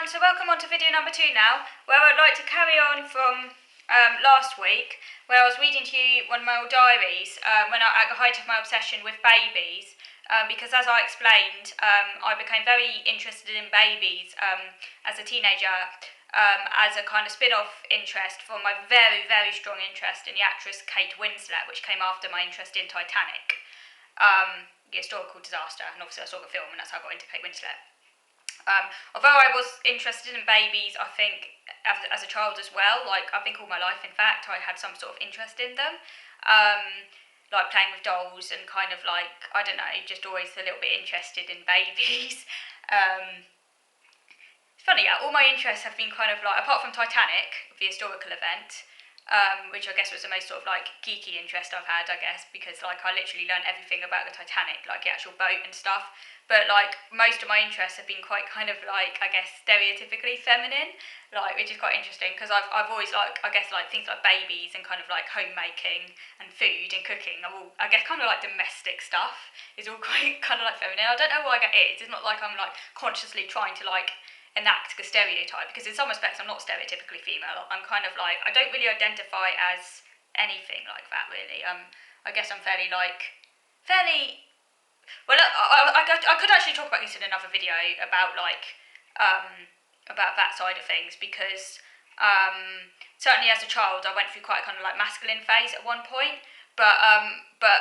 everyone, so welcome on to video number 2 now, where I'd like to carry on from last week, where I was reading to you one of my old diaries when at the height of my obsession with babies, because as I explained, I became very interested in babies as a teenager, as a kind of spin-off interest from my very, very strong interest in the actress Kate Winslet, which came after my interest in Titanic, the historical disaster, and obviously I saw the film and that's how I got into Kate Winslet. Although I was interested in babies, I think as a child as well, like I think all my life in fact, I had some sort of interest in them, like playing with dolls and kind of like, I don't know, just always a little bit interested in babies. It's funny, all my interests have been kind of like, apart from Titanic, the historical event, which I guess was the most sort of like geeky interest I've had, I guess, because like I literally learned everything about the Titanic, like the actual boat and stuff. But like most of my interests have been quite kind of like, I guess, stereotypically feminine, like, which is quite interesting because I've always like, I guess, like things like babies and kind of like homemaking and food and cooking are all, I guess, kind of like domestic stuff is all quite kind of like feminine. I don't know why that is. It's not like I'm like consciously trying to like enact the stereotype, because in some respects I'm not stereotypically female. I'm kind of like, I don't really identify as anything like that really. I guess I'm fairly well, I could actually talk about this in another video about like about that side of things, because certainly as a child I went through quite a kind of like masculine phase at one point, but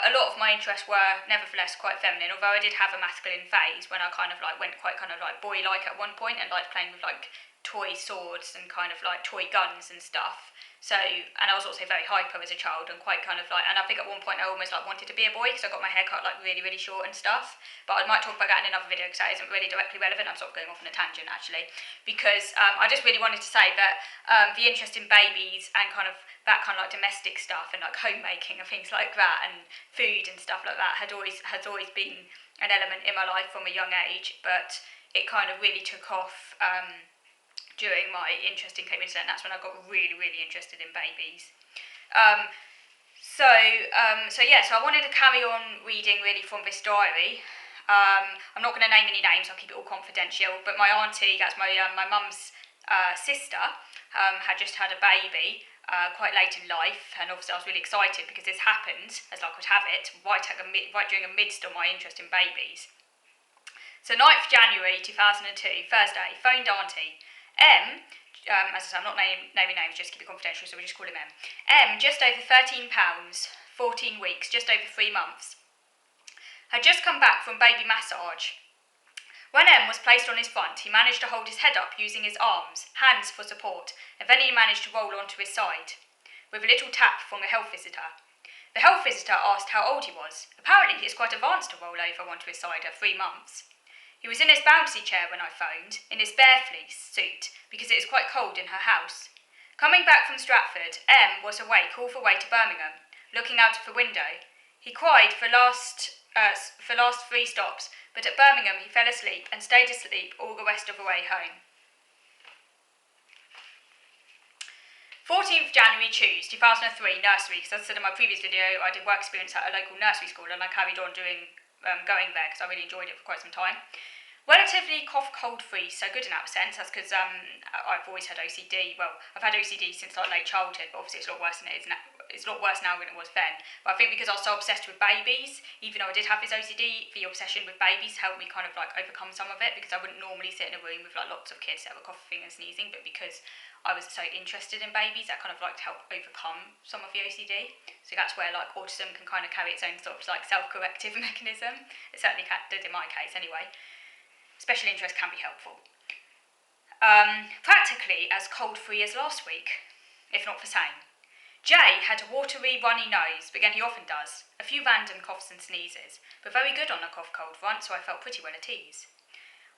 a lot of my interests were nevertheless quite feminine, although I did have a masculine phase when I kind of like went quite kind of like boy-like at one point and liked playing with like toy swords and kind of like toy guns and stuff. So, and I was also very hyper as a child and quite kind of like, and I think at one point I almost like wanted to be a boy because I got my hair cut like really, really short and stuff. But I might talk about that in another video because that isn't really directly relevant. I'm sort of going off on a tangent actually, because I just really wanted to say that the interest in babies and kind of that kind of like domestic stuff and like homemaking and things like that and food and stuff like that has always been an element in my life from a young age, but it kind of really took off during my interest in Kate Winslet, and that's when I got really, really interested in babies. So I wanted to carry on reading really from this diary. I'm not going to name any names, I'll keep it all confidential, but my auntie, that's my mum's sister, had just had a baby quite late in life, and obviously I was really excited because this happened, as luck would have it, right during the midst of my interest in babies. So 9th January 2002, Thursday, phoned auntie. As I said, I'm not naming names, just keep it confidential, so we just call him M, just over £13, 14 weeks, just over 3 months, had just come back from baby massage. When M was placed on his front, he managed to hold his head up using his arms, hands for support, and then he managed to roll onto his side, with a little tap from the health visitor. The health visitor asked how old he was. Apparently he is quite advanced to roll over onto his side at 3 months. He was in his bouncy chair when I phoned, in his bear fleece suit, because it is quite cold in her house. Coming back from Stratford, M was awake all the way to Birmingham, looking out of the window. He cried for last 3 stops, but at Birmingham he fell asleep and stayed asleep all the rest of the way home. 14th January, Tuesday, 2003, nursery, because as I said in my previous video, I did work experience at a local nursery school and I carried on going there because I really enjoyed it for quite some time. Relatively cough cold free, so good in that sense. That's because I've always had OCD. Well, I've had OCD since like late childhood, but obviously it's a lot worse than it is now. It's a lot worse now than it was then. But I think because I was so obsessed with babies, even though I did have this OCD, the obsession with babies helped me kind of like overcome some of it, because I wouldn't normally sit in a room with like lots of kids that were coughing and sneezing, but because I was so interested in babies, that kind of like helped overcome some of the OCD. So that's where like autism can kind of carry its own sort of like self-corrective mechanism. It certainly did in my case anyway. Special interest can be helpful. Practically as cold-free as last week, if not the same. Jay had a watery, runny nose, but again he often does. A few random coughs and sneezes, but very good on the cough-cold front, so I felt pretty well at ease.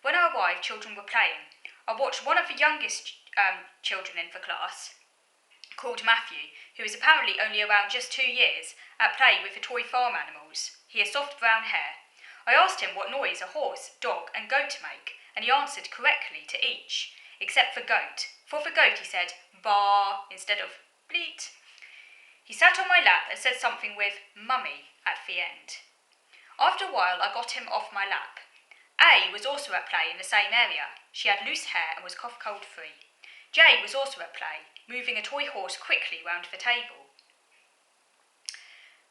When I arrived, children were playing. I watched one of the youngest children in the class, called Matthew, who is apparently only around just 2 years, at play with the toy farm animals. He has soft brown hair. I asked him what noise a horse, dog and goat make, and he answered correctly to each, except for goat. For the goat he said baa instead of bleat. He sat on my lap and said something with mummy at the end. After a while I got him off my lap. A was also at play in the same area. She had loose hair and was cough cold free. J was also at play, moving a toy horse quickly round the table.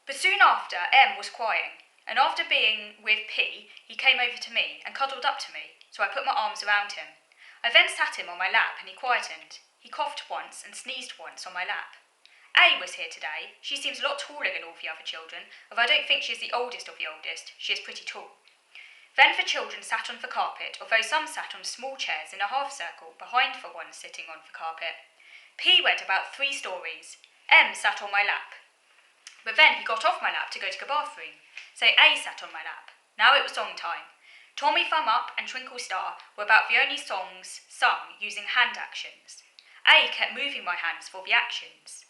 But soon after, M was crying, and after being with P, he came over to me and cuddled up to me, so I put my arms around him. I then sat him on my lap and he quietened. He coughed once and sneezed once on my lap. A was here today. She seems a lot taller than all the other children, although I don't think she is the oldest of the oldest. She is pretty tall. Then the children sat on the carpet, although some sat on small chairs in a half circle behind the ones sitting on the carpet. P went about 3 stories. M sat on my lap. But then he got off my lap to go to the bathroom, so A sat on my lap. Now it was song time. Tommy Thumb Up and Twinkle Star were about the only songs sung using hand actions. A kept moving my hands for the actions.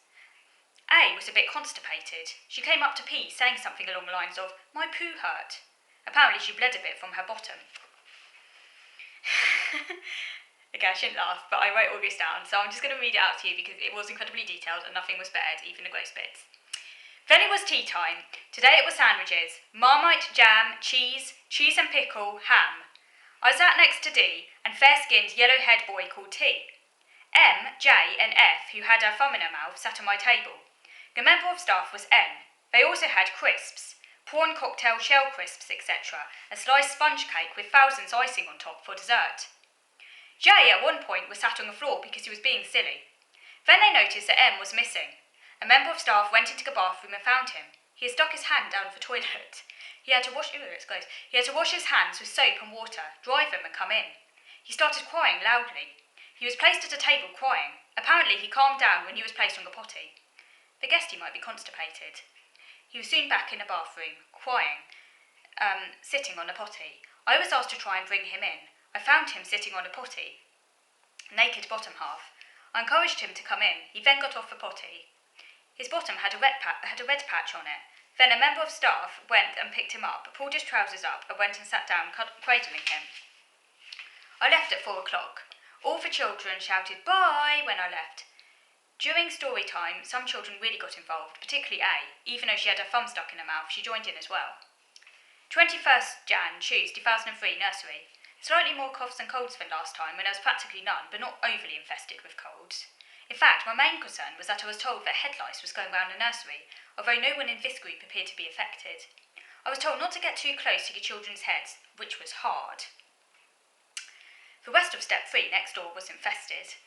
A was a bit constipated. She came up to P saying something along the lines of, "My poo hurt." Apparently she bled a bit from her bottom. Okay, I shouldn't laugh, but I wrote all this down, so I'm just going to read it out to you because it was incredibly detailed and nothing was spared, even the gross bits. Then it was tea time. Today it was sandwiches, Marmite, jam, cheese and pickle, ham. I sat next to D and fair-skinned, yellow-haired boy called T. M, J and F, who had her thumb in her mouth, sat on my table. The member of staff was N. They also had crisps, prawn cocktail shell crisps, etc., a sliced sponge cake with thousands icing on top for dessert. J at one point was sat on the floor because he was being silly. Then they noticed that M was missing. A member of staff went into the bathroom and found him. He had stuck his hand down the toilet. He had to wash his hands with soap and water, dry them and come in. He started crying loudly. He was placed at a table crying. Apparently he calmed down when he was placed on the potty. They guessed he might be constipated. He was soon back in the bathroom, crying, sitting on the potty. I was asked to try and bring him in. I found him sitting on the potty, naked bottom half. I encouraged him to come in. He then got off the potty. His bottom had a red patch on it. Then a member of staff went and picked him up, pulled his trousers up, and went and sat down, cradling him. I left at 4 o'clock. All the children shouted "bye" when I left. During story time, some children really got involved, particularly A. Even though she had her thumb stuck in her mouth, she joined in as well. 21st Jan, Tuesday, 2003, nursery. Slightly more coughs and colds than last time, when there was practically none, but not overly infested with colds. In fact, my main concern was that I was told that head lice was going round the nursery, although no one in this group appeared to be affected. I was told not to get too close to the children's heads, which was hard. The rest of step 3 next door was infested.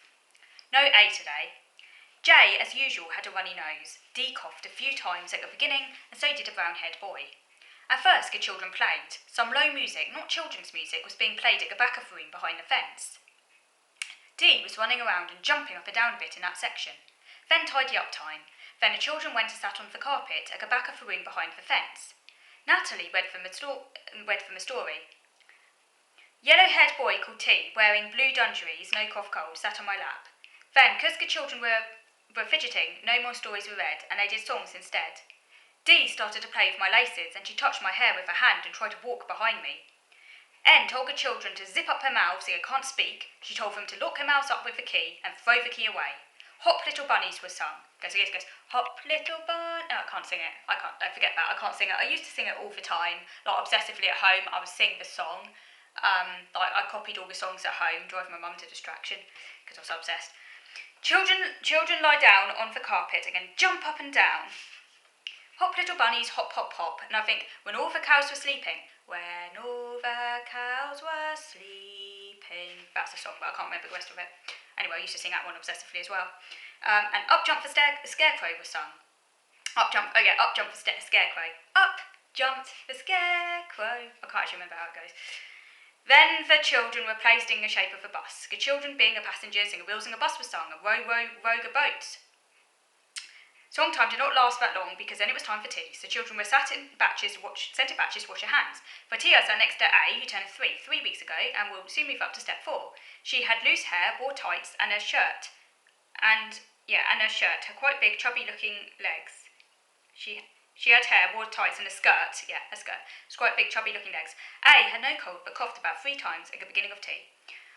No A today. J, as usual, had a runny nose. D coughed a few times at the beginning, and so did a brown-haired boy. At first, the children played. Some low music, not children's music, was being played at the back of the room behind the fence. D was running around and jumping up and down a bit in that section. Then tidy up time. Then the children went and sat on the carpet at the back of the room behind the fence. Natalie read from the story. Yellow-haired boy called T, wearing blue dungarees, no cough cold, sat on my lap. Then, because the children were fidgeting, no more stories were read, and they did songs instead. D started to play with my laces, and she touched my hair with her hand and tried to walk behind me. N told the children to zip up their mouths so they can't speak. She told them to lock their mouths up with the key and throw the key away. Hop Little Bunnies was sung. Goes, hop little bunny. No, I can't sing it. I forget that. I can't sing it. I used to sing it all the time, like obsessively at home. I would sing the song. I copied all the songs at home, driving my mum to distraction because I was so obsessed. Children lie down on the carpet and jump up and down. Hop little bunnies, hop, hop, hop. And I think, when all the cows were sleeping. When all the cows were sleeping. That's the song, but I can't remember the rest of it. Anyway, I used to sing that one obsessively as well. And Up Jump the Scarecrow was sung. Up Jump the Scarecrow. Up jumped the Scarecrow. I can't actually remember how it goes. Then the children were placed in the shape of a bus. The children being the passengers, and the wheels in the bus were sung, and row, row, row the boat. Song time did not last that long because then it was time for tea. So children were sent in batches to wash their hands. For tea, I sat next to A, who turned 3 weeks ago, and will soon move up to step 4. She had loose hair, wore tights, and a shirt. Her quite big, chubby-looking legs. She had hair, wore tights, and a skirt. A skirt. It's quite big, chubby-looking legs. A had no cold, but coughed about 3 times at the beginning of tea.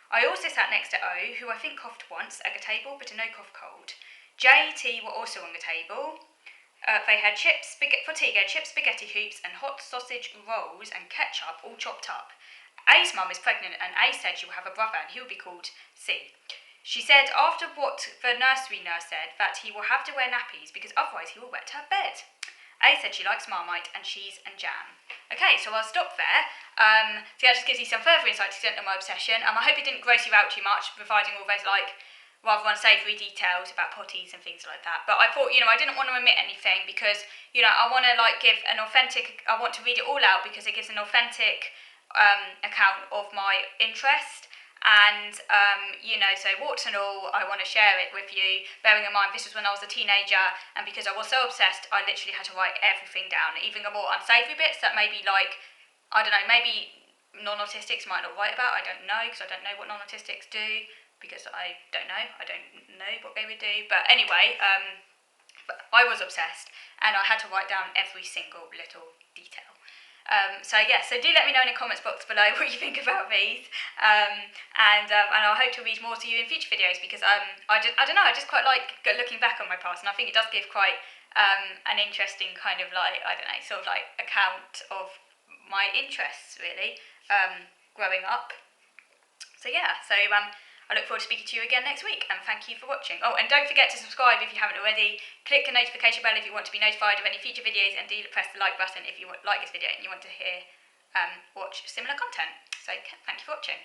I also sat next to O, who I think coughed once at the table, but a no cough cold. J, T were also on the table. They had chips, spaghetti hoops, and hot sausage rolls and ketchup all chopped up. A's mum is pregnant and A said she will have a brother and he will be called C. She said after what the nursery nurse said that he will have to wear nappies because otherwise he will wet her bed. A said she likes Marmite and cheese and jam. Okay, so I'll stop there. So that just gives you some further insight to my obsession. I hope it didn't gross you out too much, providing all those rather unsavoury details about potties and things like that. But I thought, I didn't want to omit anything because, I want to give an authentic, I want to read it all out because it gives an authentic account of my interest. And, so warts and all, I want to share it with you, bearing in mind this was when I was a teenager, and because I was so obsessed, I literally had to write everything down, even the more unsavoury bits that maybe I don't know, maybe non-autistics might not write about, I don't know, because I don't know what non-autistics do, because I don't know what they would do, but anyway, I was obsessed, and I had to write down every single little detail. So do let me know in the comments box below what you think about these, and I hope to read more to you in future videos because I don't know, I just quite like looking back on my past, and I think it does give quite an interesting kind of account of my interests really growing up. I look forward to speaking to you again next week, and thank you for watching. Oh, and don't forget to subscribe if you haven't already. Click the notification bell if you want to be notified of any future videos, and do press the like button if you like this video and you want to watch similar content. So, thank you for watching.